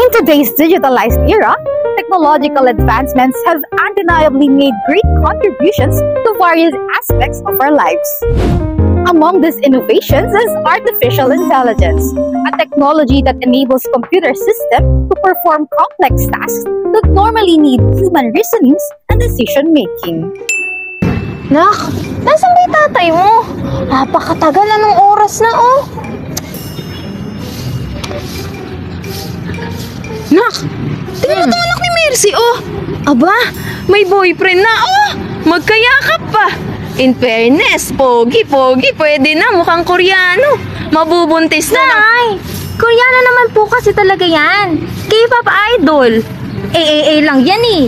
In today's digitalized era, technological advancements have undeniably made great contributions to various aspects of our lives. Among these innovations is artificial intelligence, a technology that enables computer systems to perform complex tasks that normally need human reasonings and decision-making. Nak, nasan ba yung tatay mo? Napakatagal na ng oras na, oh. Nak, tingnan mo to anak ni Mercy, oh. Aba, may boyfriend na, oh. Magkayakap pa. In fairness, pogi, pwede na, mukhang Koreano. Mabubuntis na. Nay, Koreano naman po kasi talaga yan. K-pop idol. AAA lang yan eh.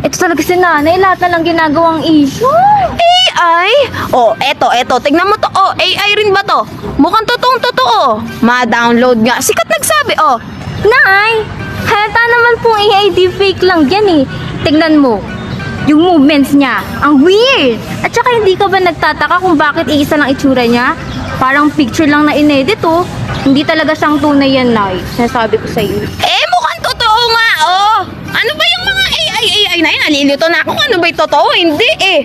Ito talaga si nanay, lahat na lang ginagawang issue. AI? Oh, eto, tignan mo to. Oh, AI rin ba to? Mukhang totoong-totoo. Ma-download nga. Sikat nagsabi, oh. Nay, halata naman pong AI deepfake lang yan eh. Tignan mo, yung movements niya, ang weird. At saka hindi ka ba nagtataka kung bakit iisa lang itsura niya? Parang picture lang na inedit, oh. Hindi talaga siyang tunay yan, Nay. Sinasabi ko sa iyo. Mukhang totoo nga, oh. Ano ba yung mga AI na yan? Nalilito na ako kung ano ba'y totoo? Hindi eh.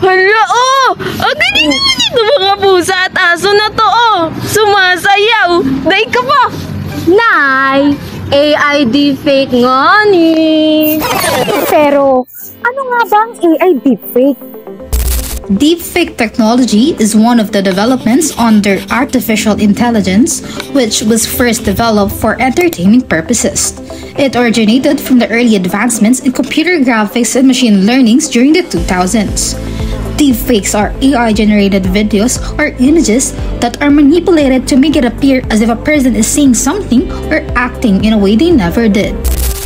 Hala, oh. Ang galing naman ito mga pusa at aso na to, oh. Sumasayaw. Day ka pa. Nay, AI deepfake nga ni. Pero, ano nga ba ang AI deepfake? Deepfake technology is one of the developments under artificial intelligence, which was first developed for entertainment purposes. It originated from the early advancements in computer graphics and machine learning during the 2000s. Deepfakes are AI-generated videos or images that are manipulated to make it appear as if a person is saying something or acting in a way they never did.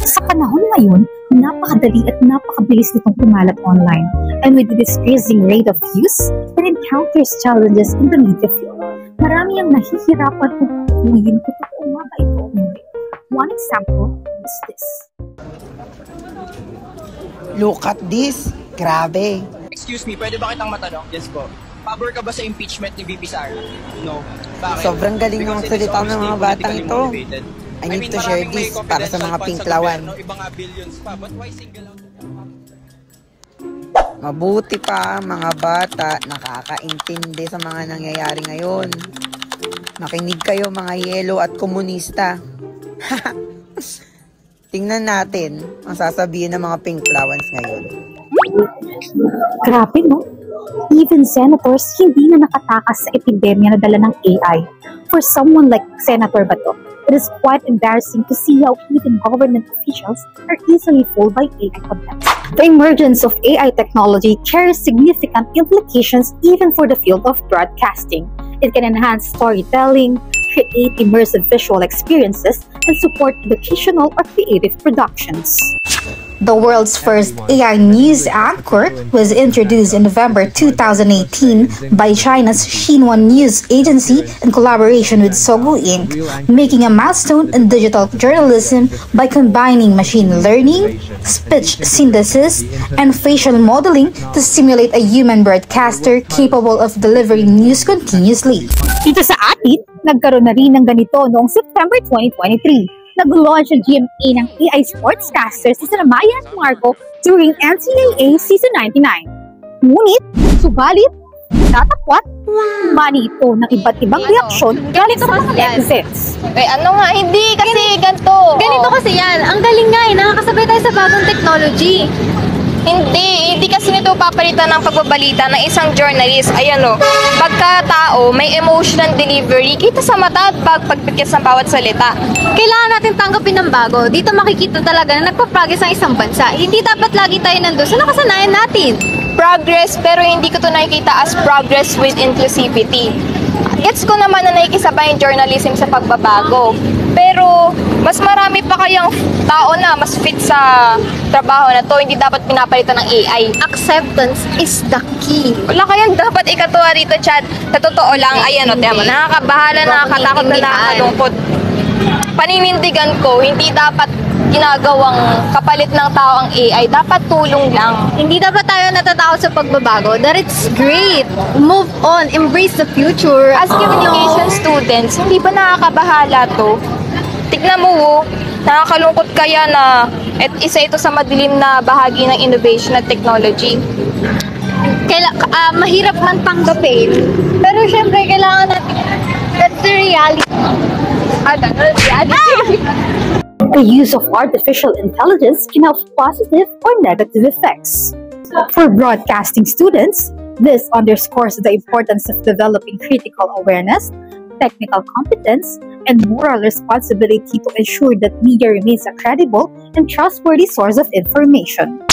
Sa panahon ngayon, napakadali at napakabilis nitong kumalat online. And with the decreasing rate of views, it encounters challenges in the media field. Marami ang nahihirapan kung kukunin kung totoo nga ba ito o hindi. One example is this. Look at this! Grabe! Excuse me, pwede ba kitang matanong? Yes po. Pabor ka ba sa impeachment ni VP Sara? No. Bakit? Sobrang galing ng salita ng mga batang ito. I need to share this para sa mga pinklawan. Ibang billions pa, but why single out? Mabuti pa mga bata, nakakaintindi sa mga nangyayari ngayon. Makinig kayo mga yelo at komunista. Tingnan natin ang sasabihin ng mga pinklawans ngayon. Grabe, no? Even senators hindi na nakatakas sa epidemya na dala ng AI. For someone like Senator Bato, it is quite embarrassing to see how even government officials are easily fooled by AI content. The emergence of AI technology carries significant implications even for the field of broadcasting. It can enhance storytelling, create immersive visual experiences, and support educational or creative productions. The world's first AI news anchor was introduced in November 2018 by China's Xinhua News Agency in collaboration with Sogu Inc., making a milestone in digital journalism by combining machine learning, speech synthesis, and facial modeling to simulate a human broadcaster capable of delivering news continuously. Dito sa atin, nagkaroon na rin ng ganito noong September 2023. Nag-launch ang GMA ng AI sportscaster si Maya at Marco during NCAA Season 99. Ngunit, subalit, tatakwat, mani ito ng iba't ibang reaksyon galing sa mga netizens. Ano nga, hindi kasi ganito. Ganito kasi yan. Ang galing nga eh, nakakasabay tayo sa bagong technology. Hindi kasi nito papalitan ng pagbabalita ng isang journalist. Ayan o, pagkatao, may emotional delivery, kita sa mata at pagpagpikis ng bawat salita. Kailangan natin tanggapin ng bago. Dito makikita talaga na nagpa-progress ang isang bansa. Hindi dapat lagi tayo nandun sa nakasanayan natin. Progress, pero hindi ko ito nakikita as progress with inclusivity. Gets ko naman na nakikisabay yung journalism sa pagbabago. Pero, mas marami pa kayang tao na mas fit sa trabaho na to, hindi dapat pinapalitan ng AI. Acceptance is the key. Wala kayang dapat ikatuwa rito, Chad. Sa totoo lang, ayan o, tiyan mo, nakakabahala, nakakatakot na nakakalungkot. Paninindigan ko, hindi dapat ginagawang kapalit ng tao ang AI. Dapat tulong lang. Hindi dapat tayo natatakot sa pagbabago. That it's great. Move on. Embrace the future. As communication students, hindi ba nakakabahala to? Tignan mo, Wu, nakakalungkot kaya na isa ito sa madilim na bahagi ng innovation at technology. Mahirap man tanggapin, pero syempre kailangan natin, that's the reality. The use of artificial intelligence can have positive or negative effects. For broadcasting students, this underscores the importance of developing critical awareness, technical competence, and moral responsibility to ensure that media remains a credible and trustworthy source of information.